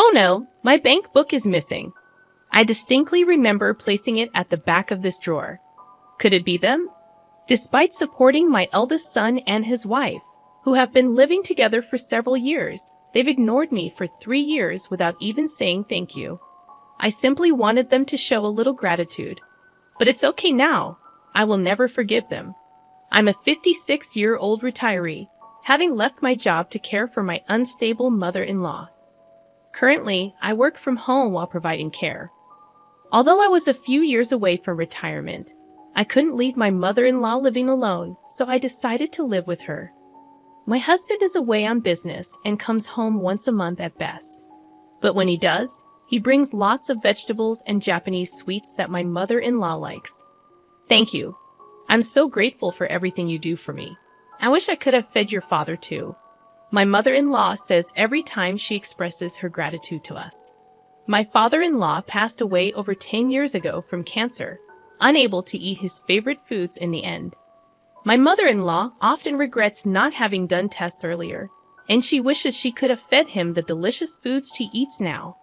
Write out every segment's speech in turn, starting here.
Oh no, my bank book is missing. I distinctly remember placing it at the back of this drawer. Could it be them? Despite supporting my eldest son and his wife, who have been living together for several years, they've ignored me for 3 years without even saying thank you. I simply wanted them to show a little gratitude. But it's okay now. I will never forgive them. I'm a 56-year-old retiree, having left my job to care for my unstable mother-in-law. Currently, I work from home while providing care. Although I was a few years away from retirement, I couldn't leave my mother-in-law living alone, so I decided to live with her. My husband is away on business and comes home once a month at best. But when he does, he brings lots of vegetables and Japanese sweets that my mother-in-law likes. Thank you. I'm so grateful for everything you do for me. I wish I could have fed your father too. My mother-in-law says every time she expresses her gratitude to us. My father-in-law passed away over 10 years ago from cancer, unable to eat his favorite foods in the end. My mother-in-law often regrets not having done tests earlier, and she wishes she could have fed him the delicious foods she eats now.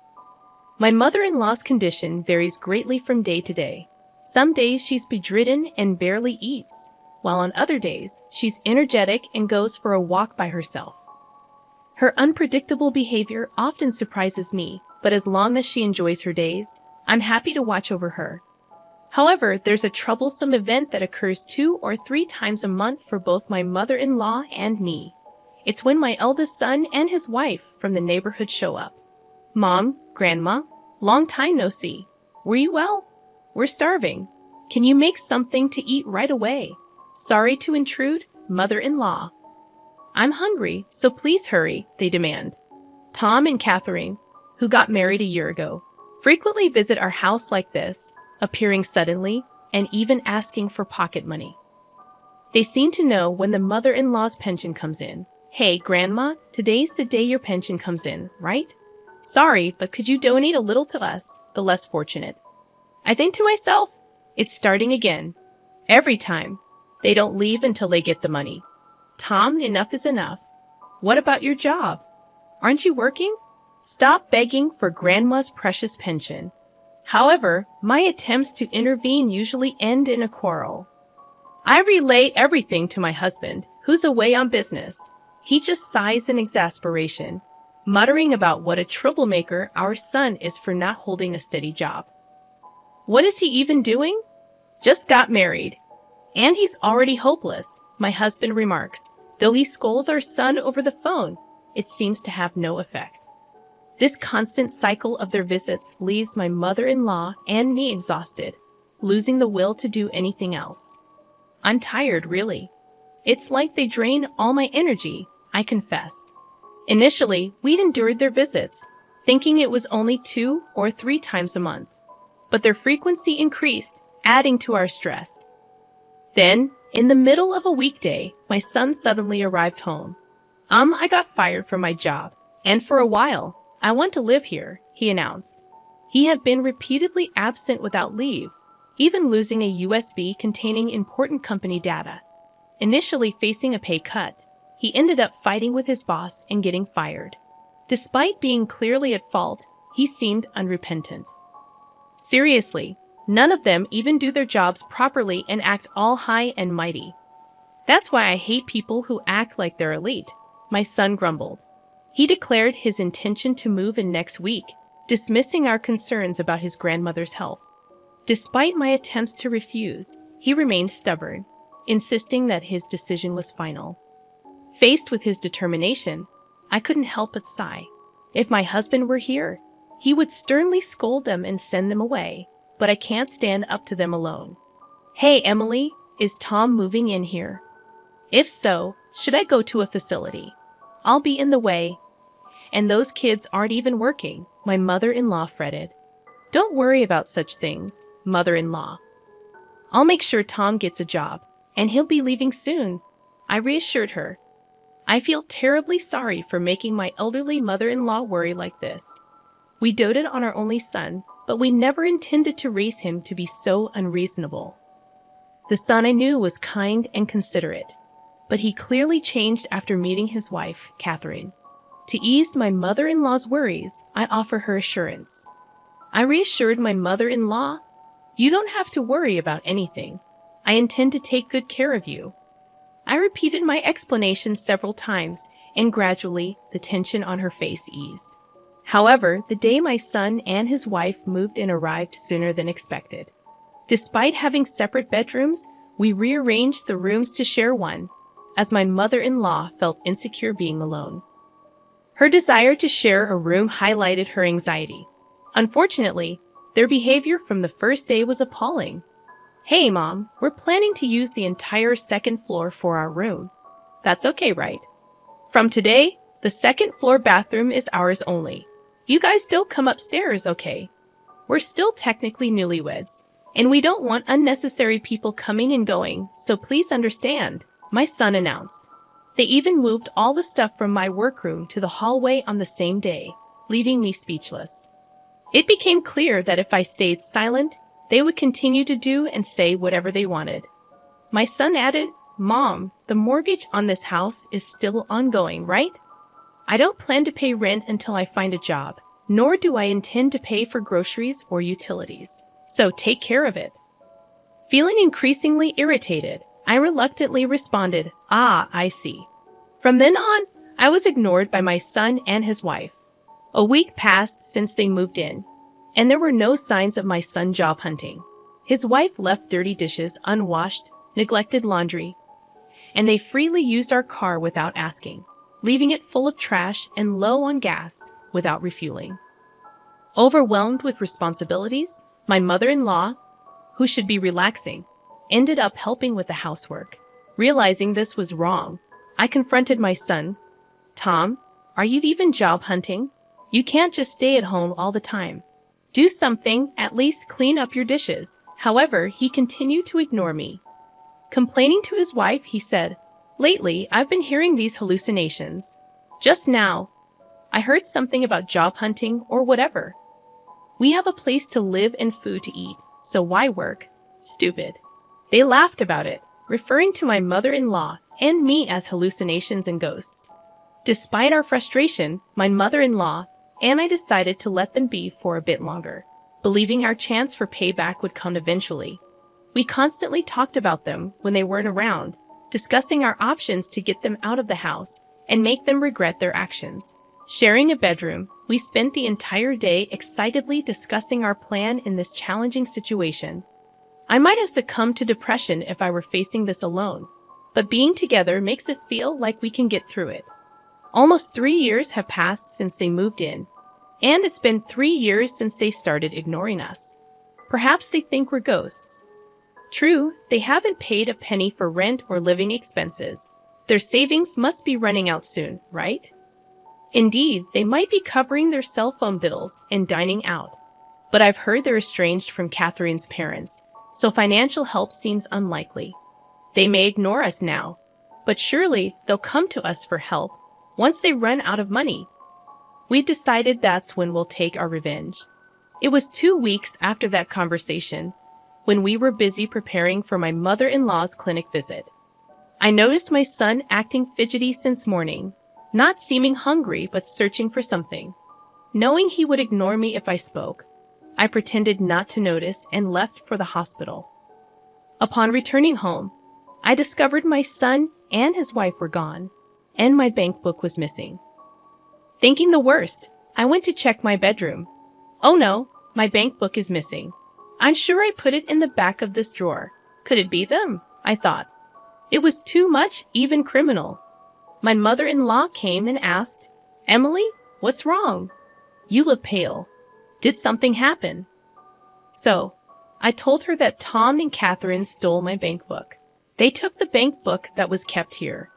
My mother-in-law's condition varies greatly from day to day. Some days she's bedridden and barely eats, while on other days she's energetic and goes for a walk by herself. Her unpredictable behavior often surprises me, but as long as she enjoys her days, I'm happy to watch over her. However, there's a troublesome event that occurs 2 or 3 times a month for both my mother-in-law and me. It's when my eldest son and his wife from the neighborhood show up. Mom, Grandma, long time no see. Were you well? We're starving. Can you make something to eat right away? Sorry to intrude, mother-in-law. I'm hungry, so please hurry, they demand. Tom and Catherine, who got married a year ago, frequently visit our house like this, appearing suddenly and even asking for pocket money. They seem to know when the mother-in-law's pension comes in. Hey, Grandma, today's the day your pension comes in, right? Sorry, but could you donate a little to us, the less fortunate? I think to myself, it's starting again. Every time. They don't leave until they get the money. Tom, enough is enough. What about your job? Aren't you working? Stop begging for Grandma's precious pension. However, my attempts to intervene usually end in a quarrel. I relay everything to my husband, who's away on business. He just sighs in exasperation, muttering about what a troublemaker our son is for not holding a steady job. What is he even doing? Just got married. And he's already hopeless, my husband remarks. Though he scolds our son over the phone, it seems to have no effect. This constant cycle of their visits leaves my mother-in-law and me exhausted, losing the will to do anything else. I'm tired, really. It's like they drain all my energy, I confess. Initially, we'd endured their visits, thinking it was only 2 or 3 times a month. But their frequency increased, adding to our stress. Then, in the middle of a weekday, my son suddenly arrived home. I got fired from my job, and for a while, I want to live here, he announced. He had been repeatedly absent without leave, even losing a USB containing important company data. Initially facing a pay cut, he ended up fighting with his boss and getting fired. Despite being clearly at fault, he seemed unrepentant. Seriously, none of them even do their jobs properly and act all high and mighty. That's why I hate people who act like they're elite, my son grumbled. He declared his intention to move in next week, dismissing our concerns about his grandmother's health. Despite my attempts to refuse, he remained stubborn, insisting that his decision was final. Faced with his determination, I couldn't help but sigh. If my husband were here, he would sternly scold them and send them away, but I can't stand up to them alone. Hey, Emily, is Tom moving in here? If so, should I go to a facility? I'll be in the way. And those kids aren't even working, my mother-in-law fretted. Don't worry about such things, mother-in-law. I'll make sure Tom gets a job, and he'll be leaving soon, I reassured her. I feel terribly sorry for making my elderly mother-in-law worry like this. We doted on our only son, but we never intended to raise him to be so unreasonable. The son I knew was kind and considerate, but he clearly changed after meeting his wife, Catherine. To ease my mother-in-law's worries, I offer her assurance. I reassured my mother-in-law, "You don't have to worry about anything. I intend to take good care of you." I repeated my explanation several times, and gradually the tension on her face eased. However, the day my son and his wife moved in arrived sooner than expected. Despite having separate bedrooms, we rearranged the rooms to share one, as my mother-in-law felt insecure being alone. Her desire to share a room highlighted her anxiety. Unfortunately, their behavior from the first day was appalling. "Hey, Mom, we're planning to use the entire second floor for our room. That's okay, right? From today, the second floor bathroom is ours only. You guys don't come upstairs, okay? We're still technically newlyweds, and we don't want unnecessary people coming and going, so please understand," my son announced. They even moved all the stuff from my workroom to the hallway on the same day, leaving me speechless. It became clear that if I stayed silent, they would continue to do and say whatever they wanted. My son added, "Mom, the mortgage on this house is still ongoing, right? I don't plan to pay rent until I find a job, nor do I intend to pay for groceries or utilities. So take care of it." Feeling increasingly irritated, I reluctantly responded, "Ah, I see." From then on, I was ignored by my son and his wife. A week passed since they moved in, and there were no signs of my son job hunting. His wife left dirty dishes unwashed, neglected laundry, and they freely used our car without asking, leaving it full of trash and low on gas without refueling. Overwhelmed with responsibilities, my mother-in-law, who should be relaxing, ended up helping with the housework. Realizing this was wrong, I confronted my son. "Tom, are you even job hunting? You can't just stay at home all the time. Do something, at least clean up your dishes." However, he continued to ignore me. Complaining to his wife, he said, "Lately, I've been hearing these hallucinations. Just now, I heard something about job hunting or whatever. We have a place to live and food to eat, so why work? Stupid." They laughed about it, referring to my mother-in-law and me as hallucinations and ghosts. Despite our frustration, my mother-in-law and I decided to let them be for a bit longer, believing our chance for payback would come eventually. We constantly talked about them when they weren't around, discussing our options to get them out of the house and make them regret their actions. Sharing a bedroom, we spent the entire day excitedly discussing our plan in this challenging situation. I might have succumbed to depression if I were facing this alone, but being together makes it feel like we can get through it. Almost 3 years have passed since they moved in, and it's been 3 years since they started ignoring us. Perhaps they think we're ghosts. True, they haven't paid a penny for rent or living expenses. Their savings must be running out soon, right? Indeed, they might be covering their cell phone bills and dining out. But I've heard they're estranged from Catherine's parents, so financial help seems unlikely. They may ignore us now, but surely they'll come to us for help once they run out of money. We decided that's when we'll take our revenge. It was 2 weeks after that conversation, when we were busy preparing for my mother-in-law's clinic visit. I noticed my son acting fidgety since morning, not seeming hungry but searching for something. Knowing he would ignore me if I spoke, I pretended not to notice and left for the hospital. Upon returning home, I discovered my son and his wife were gone, and my bank book was missing. Thinking the worst, I went to check my bedroom. Oh no, my bank book is missing. I'm sure I put it in the back of this drawer. Could it be them? I thought. It was too much, even criminal. My mother-in-law came and asked, "Emily, what's wrong? You look pale. Did something happen?" So, I told her that Tom and Catherine stole my bank book. They took the bank book that was kept here.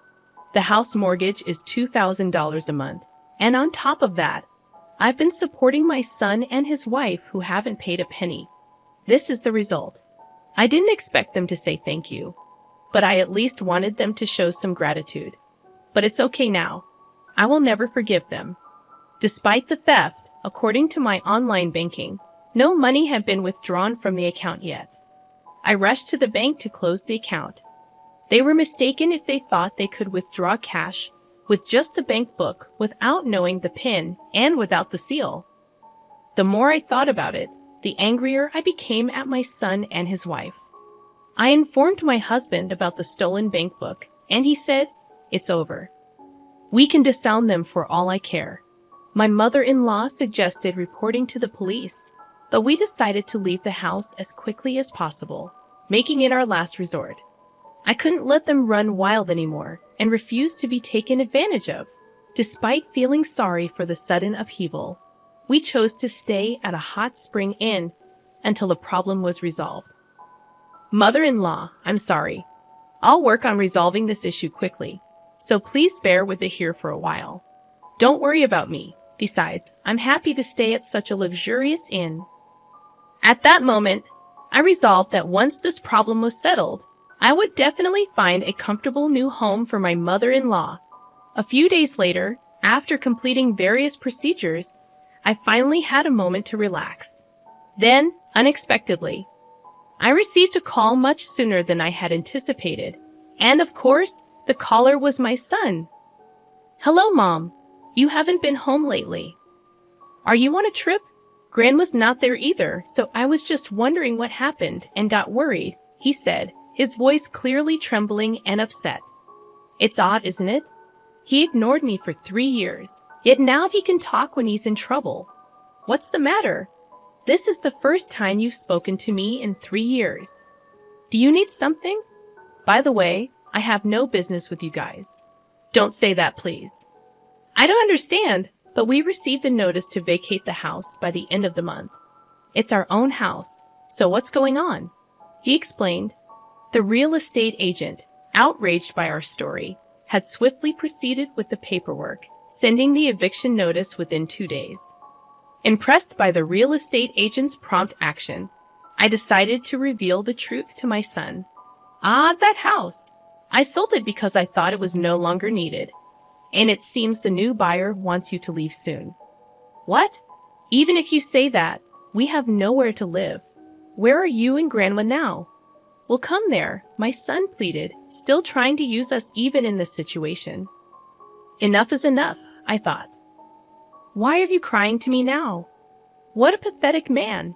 The house mortgage is $2,000 a month, and on top of that, I've been supporting my son and his wife who haven't paid a penny. This is the result. I didn't expect them to say thank you, but I at least wanted them to show some gratitude. But it's okay now. I will never forgive them. Despite the theft, according to my online banking, no money had been withdrawn from the account yet. I rushed to the bank to close the account. They were mistaken if they thought they could withdraw cash with just the bank book, without knowing the PIN and without the seal. The more I thought about it, the angrier I became at my son and his wife. I informed my husband about the stolen bank book, and he said, "It's over. We can disown them for all I care." My mother-in-law suggested reporting to the police, but we decided to leave the house as quickly as possible, making it our last resort. I couldn't let them run wild anymore and refused to be taken advantage of. Despite feeling sorry for the sudden upheaval, we chose to stay at a hot spring inn until the problem was resolved. Mother-in-law, I'm sorry. I'll work on resolving this issue quickly, so please bear with it here for a while. Don't worry about me. Besides, I'm happy to stay at such a luxurious inn. At that moment, I resolved that once this problem was settled, I would definitely find a comfortable new home for my mother-in-law. A few days later, after completing various procedures, I finally had a moment to relax. Then, unexpectedly, I received a call much sooner than I had anticipated, and of course, the caller was my son. "Hello, Mom. You haven't been home lately. Are you on a trip?" Grandma's not there either, so I was just wondering what happened and got worried, he said, his voice clearly trembling and upset. It's odd, isn't it? He ignored me for 3 years, yet now he can talk when he's in trouble. What's the matter? This is the first time you've spoken to me in 3 years. Do you need something? By the way, I have no business with you guys. Don't say that, please. I don't understand, but we received a notice to vacate the house by the end of the month. It's our own house, so what's going on? He explained. The real estate agent, outraged by our story, had swiftly proceeded with the paperwork, sending the eviction notice within 2 days. Impressed by the real estate agent's prompt action, I decided to reveal the truth to my son. That house! I sold it because I thought it was no longer needed, and it seems the new buyer wants you to leave soon. What? Even if you say that, we have nowhere to live. Where are you and Grandma now? Well, come there, my son pleaded, still trying to use us even in this situation. Enough is enough, I thought. Why are you crying to me now? What a pathetic man.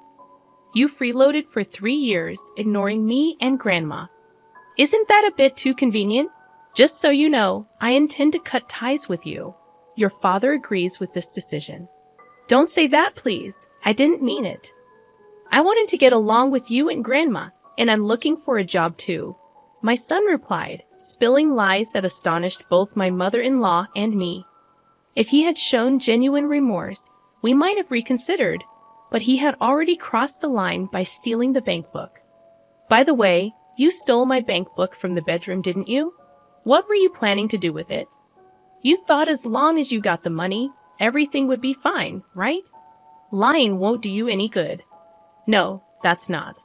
You freeloaded for 3 years, ignoring me and Grandma. Isn't that a bit too convenient? Just so you know, I intend to cut ties with you. Your father agrees with this decision. Don't say that, please. I didn't mean it. I wanted to get along with you and Grandma, and I'm looking for a job too. My son replied, spilling lies that astonished both my mother-in-law and me. If he had shown genuine remorse, we might have reconsidered, but he had already crossed the line by stealing the bank book. By the way, you stole my bank book from the bedroom, didn't you? What were you planning to do with it? You thought as long as you got the money, everything would be fine, right? Lying won't do you any good. No, that's not.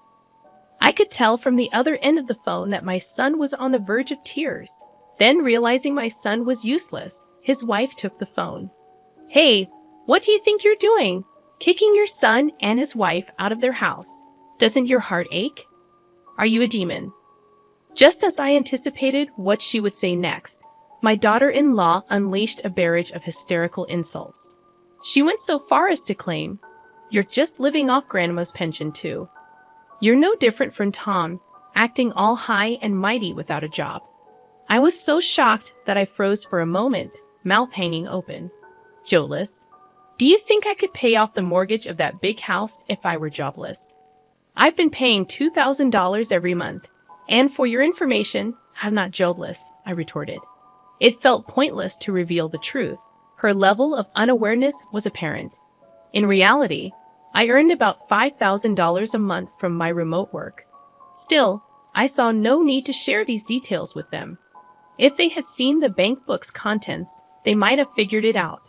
I could tell from the other end of the phone that my son was on the verge of tears. Then, realizing my son was useless, his wife took the phone. Hey, what do you think you're doing? Kicking your son and his wife out of their house. Doesn't your heart ache? Are you a demon? Just as I anticipated what she would say next, my daughter-in-law unleashed a barrage of hysterical insults. She went so far as to claim, "You're just living off Grandma's pension too. You're no different from Tom, acting all high and mighty without a job." I was so shocked that I froze for a moment, mouth hanging open. Jobless? Do you think I could pay off the mortgage of that big house if I were jobless? I've been paying $2,000 every month, and for your information, I'm not jobless, I retorted. It felt pointless to reveal the truth. Her level of unawareness was apparent. In reality, I earned about $5,000 a month from my remote work. Still, I saw no need to share these details with them. If they had seen the bank book's contents, they might have figured it out.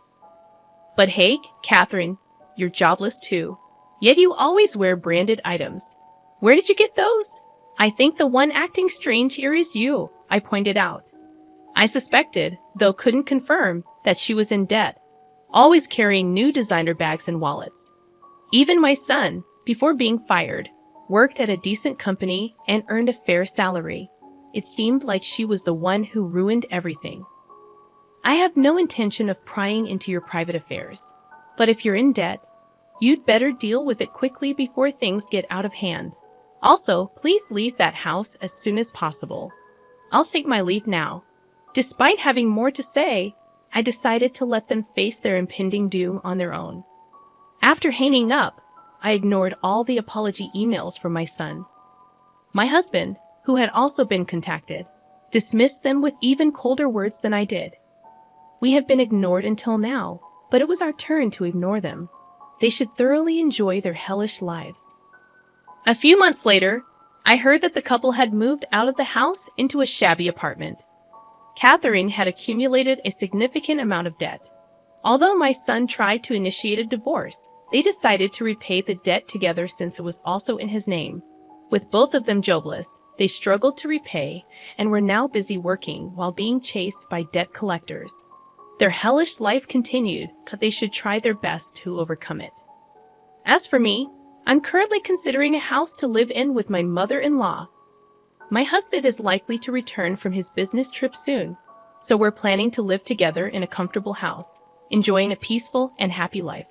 But hey, Catherine, you're jobless too. Yet you always wear branded items. Where did you get those? I think the one acting strange here is you, I pointed out. I suspected, though couldn't confirm, that she was in debt, always carrying new designer bags and wallets. Even my son, before being fired, worked at a decent company and earned a fair salary. It seemed like she was the one who ruined everything. I have no intention of prying into your private affairs, but if you're in debt, you'd better deal with it quickly before things get out of hand. Also, please leave that house as soon as possible. I'll take my leave now." Despite having more to say, I decided to let them face their impending doom on their own. After hanging up, I ignored all the apology emails from my son. My husband, who had also been contacted, dismissed them with even colder words than I did. We have been ignored until now, but it was our turn to ignore them. They should thoroughly enjoy their hellish lives. A few months later, I heard that the couple had moved out of the house into a shabby apartment. Catherine had accumulated a significant amount of debt. Although my son tried to initiate a divorce, they decided to repay the debt together since it was also in his name. With both of them jobless, they struggled to repay and were now busy working while being chased by debt collectors. Their hellish life continued, but they should try their best to overcome it. As for me, I'm currently considering a house to live in with my mother-in-law. My husband is likely to return from his business trip soon, so we're planning to live together in a comfortable house, enjoying a peaceful and happy life.